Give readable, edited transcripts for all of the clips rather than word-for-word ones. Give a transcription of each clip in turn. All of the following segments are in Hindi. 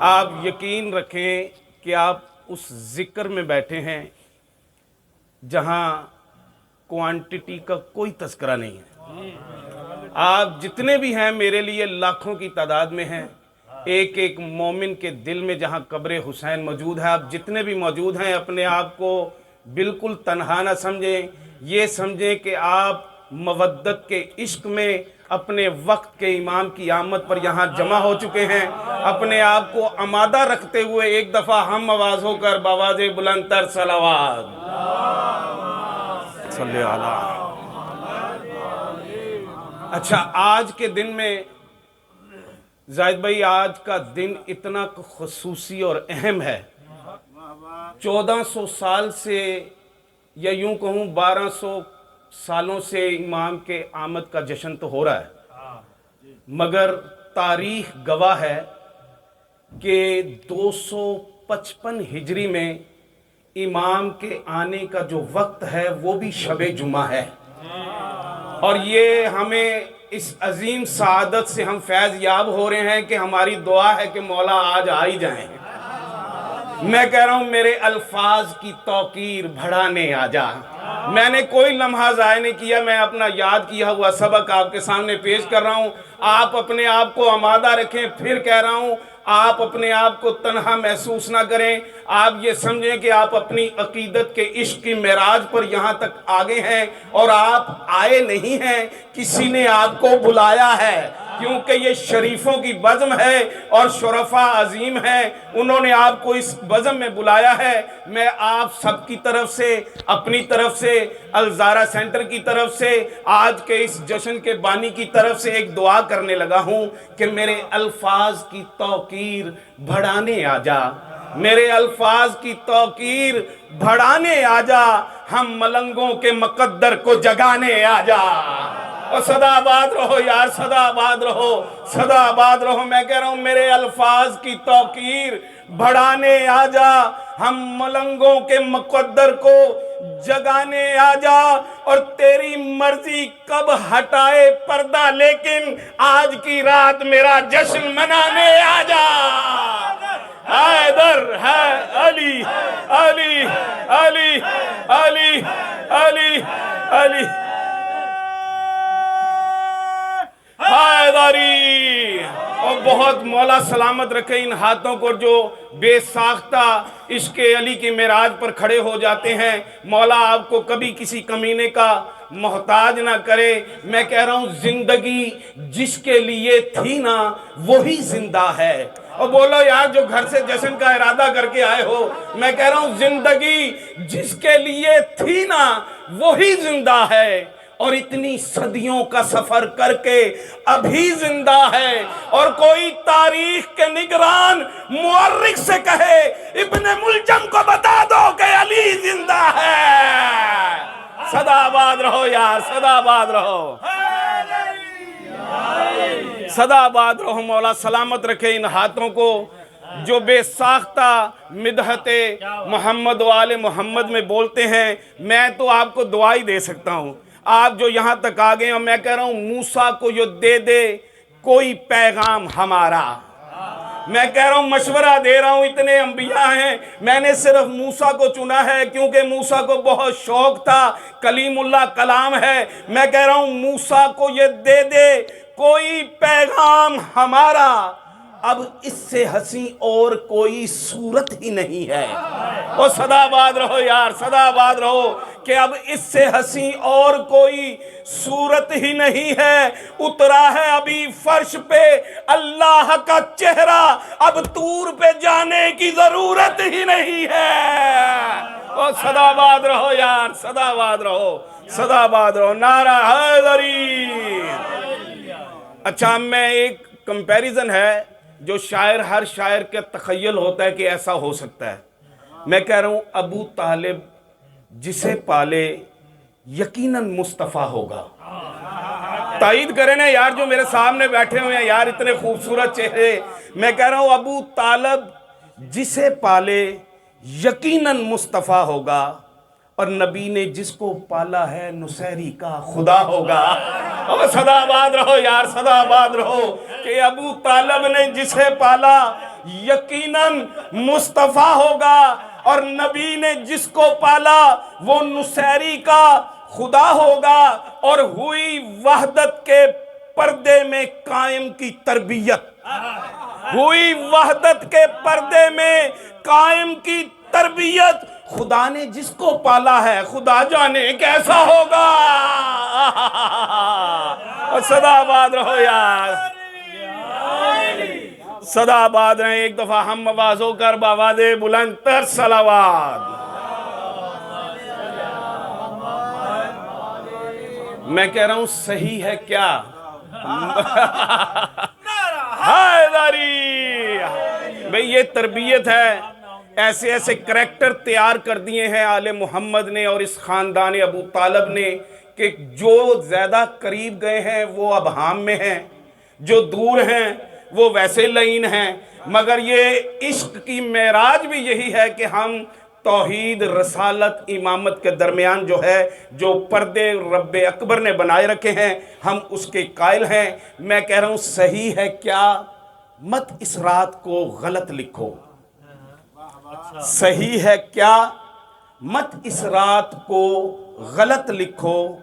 आप यकीन रखें कि आप उस जिक्र में बैठे हैं जहां क्वांटिटी का कोई तस्करा नहीं है। आप जितने भी हैं मेरे लिए लाखों की तादाद में हैं। एक एक मोमिन के दिल में जहां कब्र हुसैन मौजूद है, आप जितने भी मौजूद हैं अपने आप को बिल्कुल तन्हा ना समझें। ये समझें कि आप मवद्दत के इश्क में अपने वक्त के इमाम की आमद पर यहाँ जमा हो चुके हैं। अपने आप को आमादा रखते हुए एक दफ़ा हम आवाज़ होकर बावाज़े बुलंदतर सलावात सल्ले अला। अच्छा, आज के दिन में जाहिद भाई, आज का दिन इतना खुसूसी और अहम है। 1400 साल से या यूं कहूँ 1200 सालों से इमाम के आमद का जश्न तो हो रहा है, मगर तारीख गवाह है कि 255 हिजरी में इमाम के आने का जो वक्त है वो भी शब जुमा है। और ये हमें इस अजीम सआदत से हम फैज़ याब हो रहे हैं कि हमारी दुआ है कि मौला आज आ ही जाएं। मैं कह रहा हूं मेरे अल्फाज की तौकीर बढ़ाने आ जा। मैंने कोई लम्हा ज़ाया नहीं किया, मैं अपना याद किया हुआ सबक आपके सामने पेश कर रहा हूं। आप अपने आप को आमादा रखें। फिर कह रहा हूं, आप अपने आप को तन्हा महसूस ना करें। आप ये समझें कि आप अपनी अकीदत के इश्क की मेराज पर यहाँ तक आगे हैं और आप आए नहीं हैं, किसी ने आपको बुलाया है। क्योंकि ये शरीफों की बज़्म है और शुरफा अजीम है, उन्होंने आपको इस बज़्म में बुलाया है। मैं आप सब की तरफ से, अपनी तरफ से, अलज़ारा सेंटर की तरफ से, आज के इस जश्न के बानी की तरफ से एक दुआ करने लगा हूँ कि मेरे अल्फाज की तौकीर बढ़ाने आ जा, मेरे अल्फाज की तौकीर बढ़ाने आ जा, हम मलंगों के मुकद्दर को जगाने आ जा। और सदा आबाद रहो यार, सदा आबाद रहो, सदा आबाद रहो। मैं कह रहा हूं मेरे अल्फाज की तौकीर बढ़ाने आ जा, हम मलंगों के मुकद्दर को जगाने आ जा। और तेरी मर्जी कब हटाए पर्दा, लेकिन आज की रात मेरा जश्न मनाने आ जा। हैदर है अली अली अली अली अली अली हैदरी। और बहुत मौला सलामत रखे इन हाथों को जो बेसाख्ता इश्क़े अली की मेराज पर खड़े हो जाते हैं। मौला आपको कभी किसी कमीने का मोहताज ना करे। मैं कह रहा हूँ जिंदगी जिसके लिए थी ना वही जिंदा है। और बोलो यार जो घर से जश्न का इरादा करके आए हो, मैं कह रहा हूँ जिंदगी जिसके लिए थी ना वही जिंदा है और इतनी सदियों का सफर करके अभी जिंदा है। और कोई तारीख के निगरान मुअर्रिख से कहे, इब्ने मुलजम को बता दो कि अली जिंदा है। सदा आबाद रहो यार, सदा आबाद रहो, सदा आबाद रहो। मौला सलामत रखे इन हाथों को जो बेसाख्ता मिदहते मोहम्मद वाले मोहम्मद में बोलते हैं। मैं तो आपको दुआ ही दे सकता हूँ, आप जो यहाँ तक आ गए। और मैं कह रहा हूँ मूसा को जो दे दे कोई पैगाम हमारा। मैं कह रहा हूँ मशवरा दे रहा हूँ, इतने अंबिया हैं, मैंने सिर्फ मूसा को चुना है क्योंकि मूसा को बहुत शौक था, कलीमुल्लाह कलाम है। मैं कह रहा हूँ मूसा को ये दे दे कोई पैगाम हमारा। अब इससे हंसी और कोई सूरत ही नहीं है। और सदाबाद रहो यार, सदाबाद रहो कि अब इससे हंसी और कोई सूरत ही नहीं है। उतरा है अभी फर्श पे अल्लाह का चेहरा, अब तूर पे जाने की जरूरत ही नहीं है। और सदाबाद रहो यार, सदाबाद रहो, सदाबाद रहो। नारा हैदरी। अच्छा, मैं एक कंपैरिजन है जो शायर, हर शायर का तखय्युल होता है कि ऐसा हो सकता है। मैं कह रहा हूं अबू तालिब जिसे पाले यकीनन मुस्तफ़ा होगा। ताईद करें ना यार जो मेरे सामने बैठे हुए हैं यार, इतने खूबसूरत चेहरे। मैं कह रहा हूं अबू तालिब जिसे पाले यकीनन मुस्तफ़ा होगा, और नबी ने जिसको पाला है नुसैरी का खुदा होगा। और सदाबाद रहो यार, सदाबाद रहो कि अबू तालिब ने जिसे पाला यकीनन मुस्तफ़ा होगा। और नबी ने जिसको पाला वो नुसैरी का खुदा होगा। और हुई वहदत के पर्दे में कायम की तरबियत, हुई वहदत के पर्दे में कायम की तरबियत। खुदा ने जिसको पाला है खुदा जाने कैसा होगा। और सदाबाद रहो यार, सदाबाद रहे। एक दफा हम आवाज होकर बावादे बुलंद तर सलावाद। मैं कह रहा हूं सही है क्या? भाई ये तरबियत है। ऐसे ऐसे करैक्टर तैयार कर दिए हैं आले मोहम्मद ने और इस खानदान अबू तालब ने कि जो ज्यादा करीब गए हैं वो अब हाम में हैं, जो दूर हैं वो वैसे लईन हैं। मगर ये इश्क की मेराज भी यही है कि हम तौहीद, रसालत, इमामत के दरमियान जो है, जो पर्दे रब्बे अकबर ने बनाए रखे हैं, हम उसके कायल हैं। मैं कह रहा हूं सही है क्या? मत इस रात को गलत लिखो। सही है क्या? मत इस रात को गलत लिखो।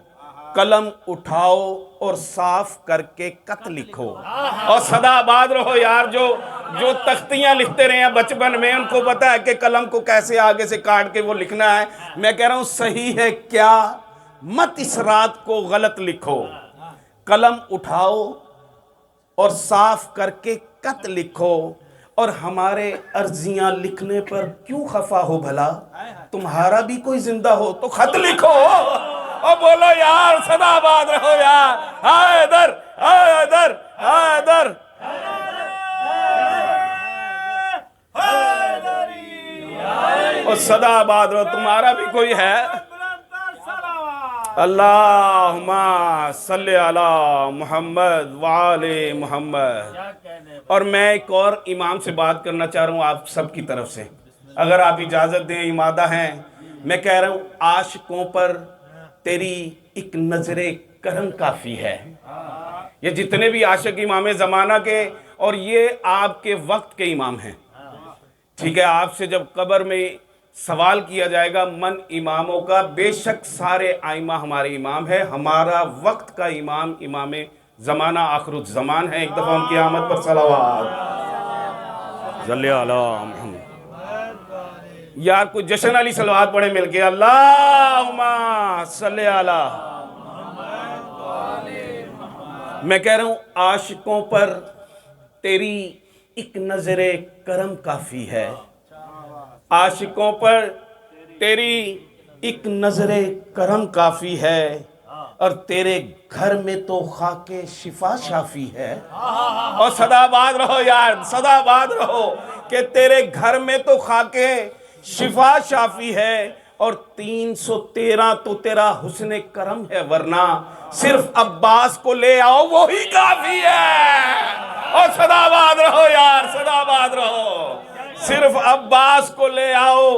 कलम उठाओ और साफ करके कत लिखो। और सदाबाद रहो यार। जो तख्तियां लिखते रहे हैं बचपन में, उनको पता है कि कलम को कैसे आगे से काट के वो लिखना है। मैं कह रहा हूं सही है क्या? मत इस रात को गलत लिखो। कलम उठाओ और साफ करके कत लिखो। और हमारे अर्जियां लिखने पर क्यों खफा हो भला? तुम्हारा भी कोई जिंदा हो तो खत लिखो। और बोलो यार सदाबाद रहो यार। हैदर हैदर हैदर। और सदाबाद रहो, तुम्हारा भी कोई है। अल्लाहुम्मा सल्ले अला मुहम्मद वाले मुहम्मद। और मैं एक और इमाम से बात करना चाह रहा हूँ आप सब की तरफ से, अगर आप इजाज़त दें। इमादा हैं, मैं कह रहा हूँ आशिकों पर तेरी एक नजरे करम काफ़ी है। ये जितने भी आशिक इमाम ज़माना के और ये आपके वक्त के इमाम हैं, ठीक है। आपसे जब कब्र में सवाल किया जाएगा मन इमामों का, बेशक सारे आइमा हमारे इमाम है। हमारा वक्त का इमाम इमाम ज़माना आखिरुज़्ज़मान है। एक दफ़ा उनकी आमद पर सलावत सल्ले अला मुहम्मद। यार कोई जश्न अली सलवात पढ़े मिल के, अल्लाहुम्मा सल्ले अला। मैं कह रहा हूँ आशिकों पर तेरी एक नजरे करम काफ़ी है। आशिकों पर तेरी एक नजरे करम काफ़ी है। और तेरे घर में तो खाके शिफा शाफी है। और सदाबाद रहो यार, सदाबाद रहो कि तेरे घर में तो खाके शिफा शाफी है। और 313 तो तेरा हुस्ने करम है, वरना सिर्फ अब्बास को ले आओ वो ही काफी है। और सदाबाद रहो यार, सदाबाद रहो। सिर्फ अब्बास को ले आओ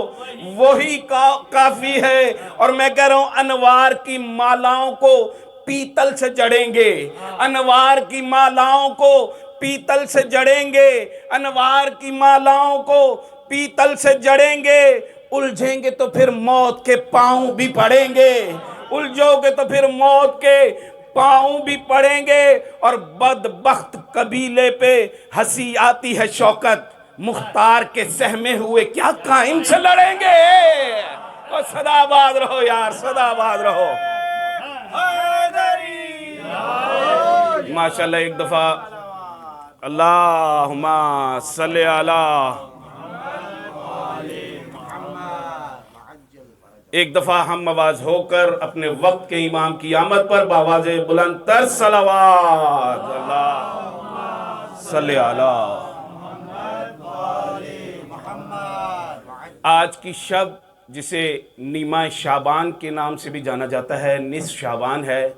वही काफी है। और मैं कह रहा हूं अनवार की मालाओं को पीतल से जड़ेंगे, अनवार की मालाओं को पीतल से जड़ेंगे, अनवार की मालाओं को पीतल से जड़ेंगे। उलझेंगे तो फिर मौत के पांव भी पड़ेंगे, उलझोगे तो फिर मौत के पांव भी पड़ेंगे। और बदबख्त कबीले पे हंसी आती है शौकत, मुख्तार के सहमे हुए क्या कायम से लड़ेंगे। और सदाबाद रहो यार, सदाबाद रहो। माशाल्लाह। एक दफा अल्लाहुम्मा सल्ले अला। एक दफा हम आवाज होकर अपने वक्त के इमाम की आमद पर बावाज़े बुलंद तर सलावात अल्लाह सल्ले अला। आज की शब जिसे नीमा शाबान के नाम से भी जाना जाता है, निस्फ शाबान है।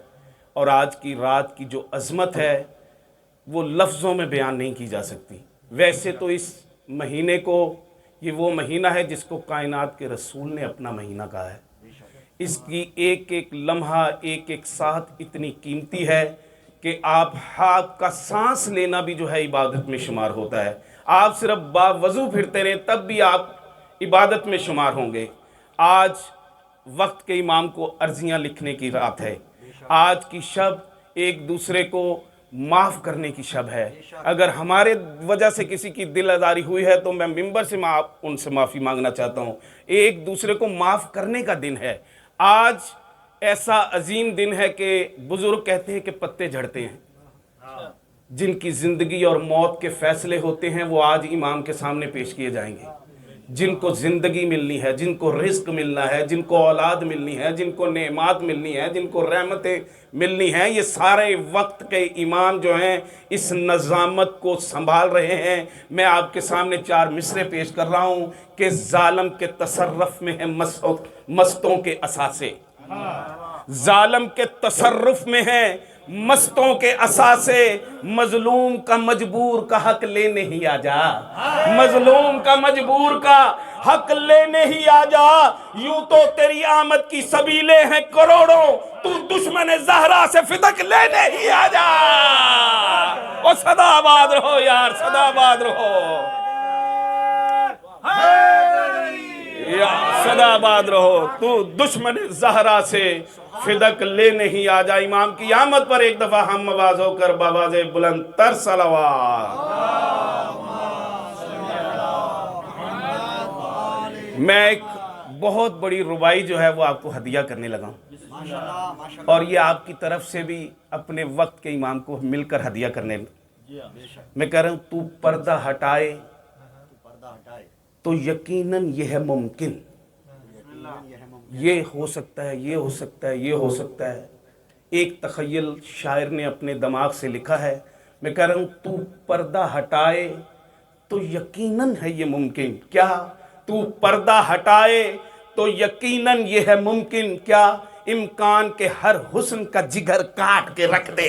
और आज की रात की जो अज़मत है वो लफ्ज़ों में बयान नहीं की जा सकती। वैसे तो इस महीने को, ये वो महीना है जिसको कायनात के रसूल ने अपना महीना कहा है। इसकी एक एक लम्हा, एक एक साथ इतनी कीमती है कि आप का सांस लेना भी जो है इबादत में शुमार होता है। आप सिर्फ बावजू फिरते रहे तब भी आप इबादत में शुमार होंगे। आज वक्त के इमाम को अर्जियां लिखने की रात है। आज की शब एक दूसरे को माफ़ करने की शब है। अगर हमारे वजह से किसी की दिल आज़ारी हुई है तो मैं मिंबर से उनसे माफ़ी मांगना चाहता हूँ। एक दूसरे को माफ़ करने का दिन है। आज ऐसा अजीम दिन है कि बुज़ुर्ग कहते हैं कि पत्ते झड़ते हैं। जिनकी ज़िंदगी और मौत के फैसले होते हैं वो आज इमाम के सामने पेश किए जाएंगे। जिनको ज़िंदगी मिलनी है, जिनको रिस्क मिलना है, जिनको औलाद मिलनी है, जिनको नेमात मिलनी है, जिनको रहमतें मिलनी हैं, ये सारे वक्त के इमाम जो हैं इस नज़ामत को संभाल रहे हैं। मैं आपके सामने 4 मिसरे पेश कर रहा हूँ कि जालिम के तसर्रुफ में है मस्तों के असासे। जालिम के तसर्रुफ में है मस्तों के असासे। मजलूम का मजबूर का हक लेने ही आ जा। मजलूम का मजबूर का हक लेने ही आ जा। यूं तो तेरी आमद की सबीले हैं करोड़ों, तू दुश्मन ज़हरा से फिदक लेने ही आ जा। ओ सदाबाद रहो यार, सदाबाद रहो यार, सदाबाद रहो। तू दुश्मन ज़हरा से फिदक लेने ही आ जा। इमाम की आमद पर एक दफा हम आवाज होकर बाबाज़े बुलंद तर सलावत। मैं एक बहुत बड़ी रुबाई जो है वो आपको हदिया करने लगा हूं और ये आपकी तरफ से भी अपने वक्त के इमाम को मिलकर हदिया करने। मैं कह रहा हूं तू पर्दा हटाए तो यकीनन यह है मुमकिन। ये हो सकता है, ये हो सकता है, ये हो सकता है। एक तखय्युल शायर ने अपने दिमाग से लिखा है। मैं कह रहा हूं तू पर्दा हटाए तो यकीनन है ये मुमकिन। क्या? तू पर्दा हटाए तो यकीनन ये है मुमकिन। क्या? इम्कान के हर हुस्न का जिगर काट के रख दे।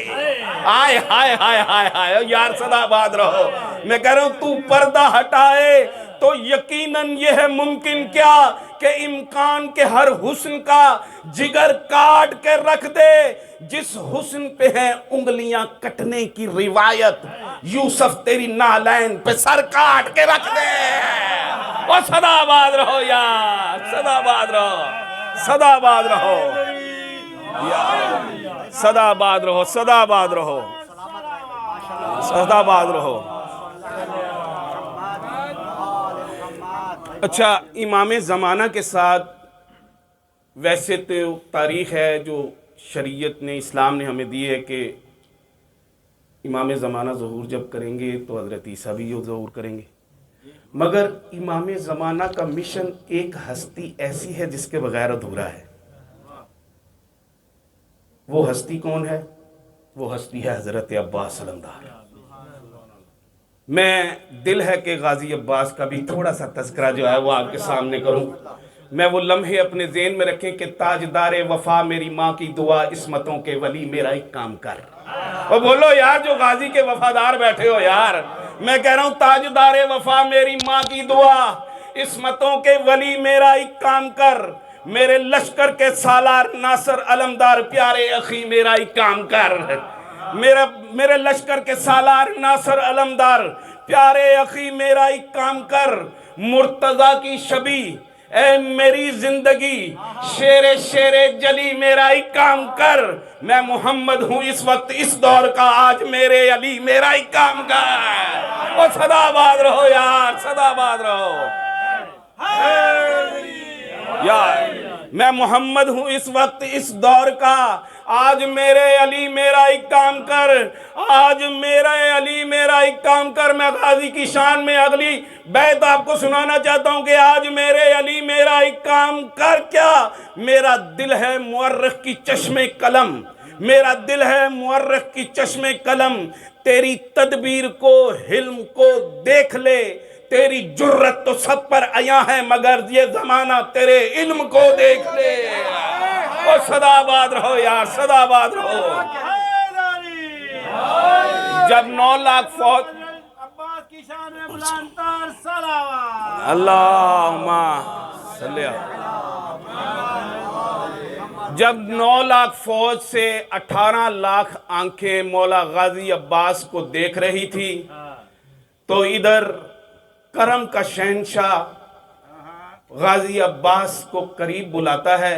आय हाय हाय हाय हाय यार, सदाबाद रहो। मैं कह रहा हूं तू पर्दा हटाए तो यकीनन यह है मुमकिन। क्या? कि इम्कान के हर हुस्न का जिगर काट के रख दे। जिस हुस्न पे है उंगलियां कटने की रिवायत, यूसुफ तेरी नालैन पे सर काट के रख दे। और सदाबाद रहो यार, सदाबाद रहो, सदाबाद रहो यार, सदाबाद रहो, सदाबाद रहो, सदाबाद रहो। अच्छा, इमाम ज़माना के साथ वैसे तो तारीख़ है जो शरीयत ने, इस्लाम ने हमें दी है कि इमाम ज़माना ज़हूर जब करेंगे तो हज़रत ईसा भी ज़हूर करेंगे। मगर इमाम ज़माना का मिशन एक हस्ती ऐसी है जिसके बगैर अधूरा है। वो हस्ती कौन है? वो हस्ती है हज़रत अब्बास अलमदार। मैं दिल है कि गाजी अब्बास का भी थोड़ा सा तज़किरा जो है वो आपके सामने करूं। मैं वो लम्हे अपने ज़हन में रखें कि ताजदारे वफा मेरी माँ की दुआ, इस्मतों के वली मेरा एक काम कर। और बोलो यार जो गाजी के वफादार बैठे हो यार, मैं कह रहा हूँ ताजदारे वफा मेरी माँ की दुआ, इस्मतों के वली मेरा एक काम कर। मेरे लश्कर के सालार नासर अलमदार प्यारे अखी मेरा एक काम कर। मेरे लश्कर के सालार नासर अलमदार प्यारे अखी मेरा एक काम कर। मुर्तजा की शबी ए मेरी जिंदगी, शेरे शेरे जली मेरा एक काम कर। मैं मोहम्मद हूँ इस वक्त इस दौर का, आज मेरे अली मेरा एक काम कर। और सदाबाद रहो यार, सदाबाद रहो यार। मैं मोहम्मद हूँ इस वक्त इस दौर का, आज मेरे अली मेरा एक काम कर। आज मेरे अली मेरा एक काम कर। मैं गाजी की शान में अगली बैत आपको सुनाना चाहता हूँ कि आज मेरे अली मेरा एक काम कर। क्या? मेरा दिल है मुअर्रिख की चश्मे कलम, मेरा दिल है मुअर्रिख की चश्मे कलम। तेरी तदबीर को, हिल्म को देख ले। तेरी जुर्रत तो सब पर आया है मगर ये जमाना तेरे इल्म को देख ले। और सदाबाद रहो यार, सदाबाद रहो। जब 9 लाख फौज, अब्बास की शान में बुलंदतर सलावत, अल्लाहुम्मा सल्ली। जब 9 लाख फौज से 18 लाख आंखें मौला गाजी अब्बास को देख रही थी, तो इधर करम का शहंशाह गाजी अब्बास को करीब बुलाता है,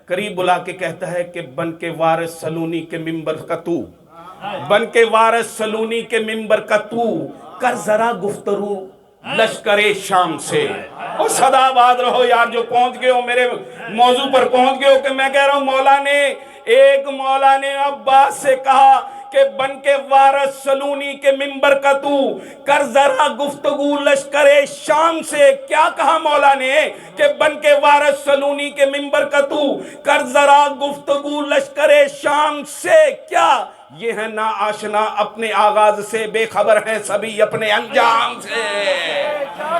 करीब बुला के कहता है कि बन के वारिस सलूनी के मिंबर का तू, बन के वारिस सलूनी के मिंबर का तू कर जरा गुफ्तरू लश्करे शाम से। और सदाबाद रहो यार जो पहुंच गए हो मेरे मौजू पर पहुंच गए हो कि मैं कह रहा हूं मौला ने अब्बास से कहा कि बन के वारिस सलूनी के मिंबर का तू कर जरा गुफ्तगू लश्करे शाम से। क्या कहा मौला ने कि बन के वारिस सलूनी के मिंबर का तू कर जरा गुफ्तगू लश्करे शाम से। क्या ये है ना आशना अपने आगाज से, बेखबर हैं सभी अपने अंजाम से,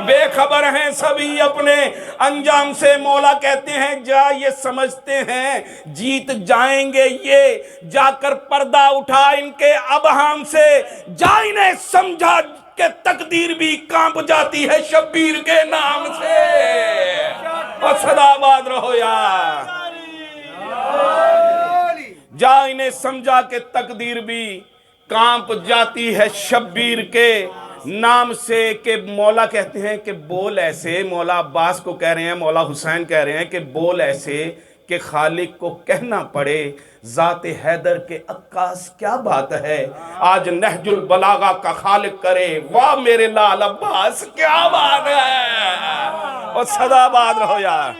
बेखबर हैं सभी अपने अंजाम से। मौला कहते हैं जा ये समझते हैं जीत जाएंगे ये, जाकर पर्दा उठा इनके अबहाम से। जा इन्हें समझा कि तकदीर भी कांप जाती है शब्बीर के नाम से। और सदाबाद रहो यार। जा इन्हें समझा कि तकदीर भी कांप जाती है शब्बीर के नाम से। कि मौला कहते हैं कि बोल ऐसे, मौला अब्बास को कह रहे हैं, मौला हुसैन कह रहे हैं कि बोल ऐसे कि खालिक को कहना पड़े जाते हैदर के अक्कास। क्या बात है आज नहजुल बलागा का खालिक करे, वाह मेरे लाल अब्बास क्या बात है। और सदाबाद रहो यार।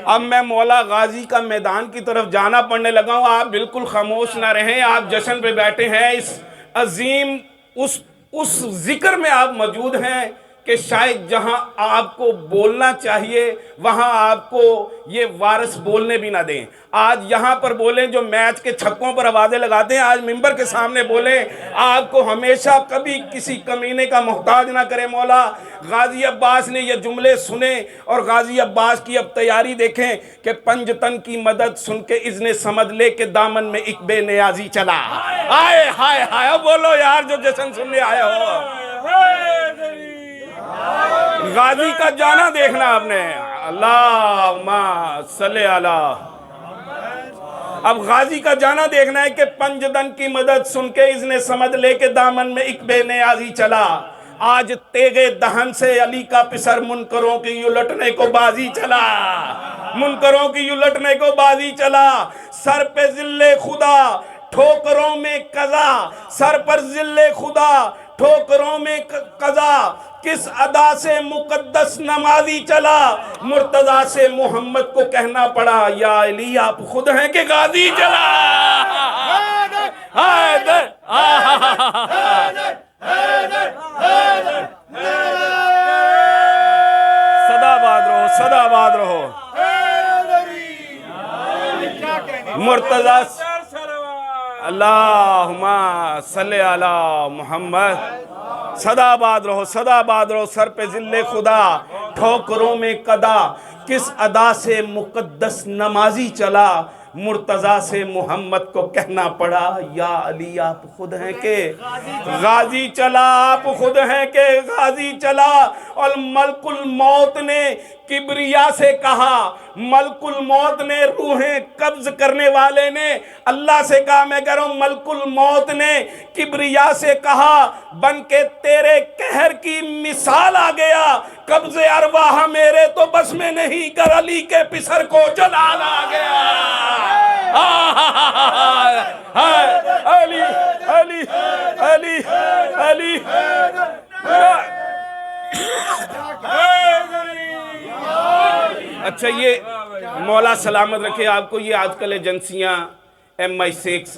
अब मैं मौला गाजी का मैदान की तरफ जाना पड़ने लगा हूं। आप बिल्कुल खामोश ना रहें, आप जश्न पे बैठे हैं, इस अजीम उस जिक्र में आप मौजूद हैं कि शायद जहां आपको बोलना चाहिए वहां आपको ये वारिस बोलने भी ना दें। आज यहां पर बोलें जो मैच के छक्कों पर आवाजें लगाते हैं, आज मिंबर के सामने बोलें। आपको हमेशा कभी किसी कमीने का मोहताज ना करे मौला। गाजी अब्बास ने ये जुमले सुने और गाजी अब्बास की अब तैयारी देखें कि पंजतन की मदद सुन के इज़्ने समझ ले के दामन में एक बेनियाजी चला। आए हाय हाय बोलो यार जो जश्न सुनने आए हो। गाजी का जाना देखना आपने। अल्लाहुम्मा सल्ले अला। अब गाजी का जाना देखना है कि पंजतन की मदद सुन के इसने समझ ले के दामन में एक बेनियाजी चला। आज तेगे दहन से अली का पिसर मुनकरों की उलटने को बाजी चला, मुनकरों की उलटने को बाजी चला। सर पे जिल्ले खुदा ठोकरों में कजा, सर पर जिल्ले खुदा ठोकरों में कजा। किस अदा से मुकद्दस नमाजी चला, मुर्तजा से मोहम्मद को कहना पड़ा या अली आप खुद हैं कि गाजी चला। सदाबाद रहो, सदाबाद रहो। मुर्तजा अल्लाहुम्मा सल्ले अला मोहम्मद। सदाबाद रहो, सदाबाद रहो। सर पे जिल्ले खुदा ठोकरों में कदा, किस अदा से मुकद्दस नमाजी चला, मुर्तजा से मोहम्मद को कहना पड़ा या अली आप खुद हैं के गाजी चला, आप खुद हैं के गाजी चला। और मलकुल मौत ने किबरिया से कहा, मलकुल मौत ने रूहें कब्ज करने वाले ने अल्लाह से कहा, मैं कह रहा हूं मलकुल मौत ने किबरिया से कहा बन के तेरे कहर की मिसाल आ गया, कब्जे अरवाह मेरे तो बस में नहीं कर अली के पिसर को जलाल आ गया। अली अली अली अली। अच्छा ये मौला सलामत रखे आपको। ये आजकल एजेंसियां MI6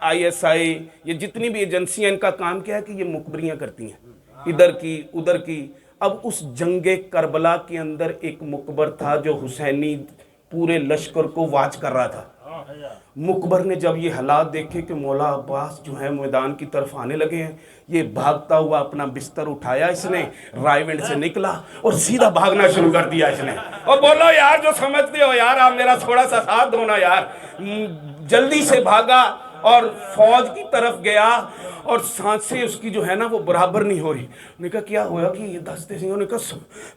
ISI ये जितनी भी एजेंसियां, इनका काम क्या है कि ये मुखबरियां करती हैं इधर की उधर की। अब उस जंगे करबला के अंदर एक मुकबर था जो हुसैनी पूरे लश्कर को वाच कर रहा था। मुकबर ने जब ये हालात देखे कि मौला अब्बास जो है मैदान की तरफ आने लगे हैं, ये भागता हुआ अपना बिस्तर उठाया, इसने रायविंड से निकला और सीधा भागना शुरू कर दिया इसने। और बोलो यार जो समझते हो यार, आप मेरा थोड़ा सा साथ दो ना यार। जल्दी से भागा और फौज की तरफ गया और सांसें उसकी जो है ना वो बराबर नहीं हो रही। उन्होंने कहा क्या हुआ कि ये दस्ते सिंह, उन्होंने कहा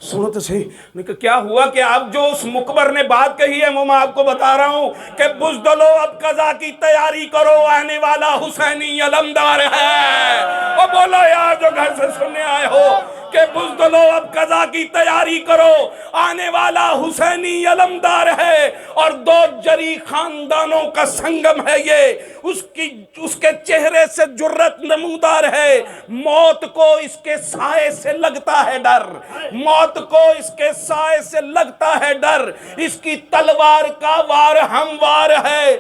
सुनो तो सही। उन्होंने कहा क्या हुआ कि आप जो उस मुकबर ने बात कही है वो मैं आपको बता रहा हूं कि बुज़दिलो अब कज़ा की तैयारी करो, आने वाला हुसैनी अलमदार है। और बोलो यार जो घर से सुनने आए हो कि बुज़दिलो अब कज़ा की तैयारी करो, आने वाला हुसैनी अलमदार है। और दो जरी खानदानों का संगम है ये, उसके चेहरे से जुर्रत नमूदार है। मौत को इसके साए से लगता है डर, मौत को इसके साए से लगता है डर। इसकी तलवार का वार हमवार है।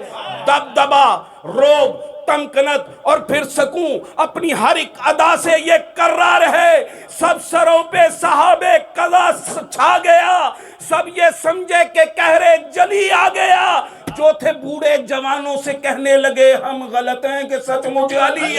दबदबा, रोब, तमकनत और फिर सकूं अपनी हर एक अदा से ये कर्रार है। सब सरों पे साहबे कज़ा छा गया, सब ये समझे कि कहरे जली आ गया। जो थे बूढ़े जवानों से कहने लगे हम गलत हैं कि सचमुच अली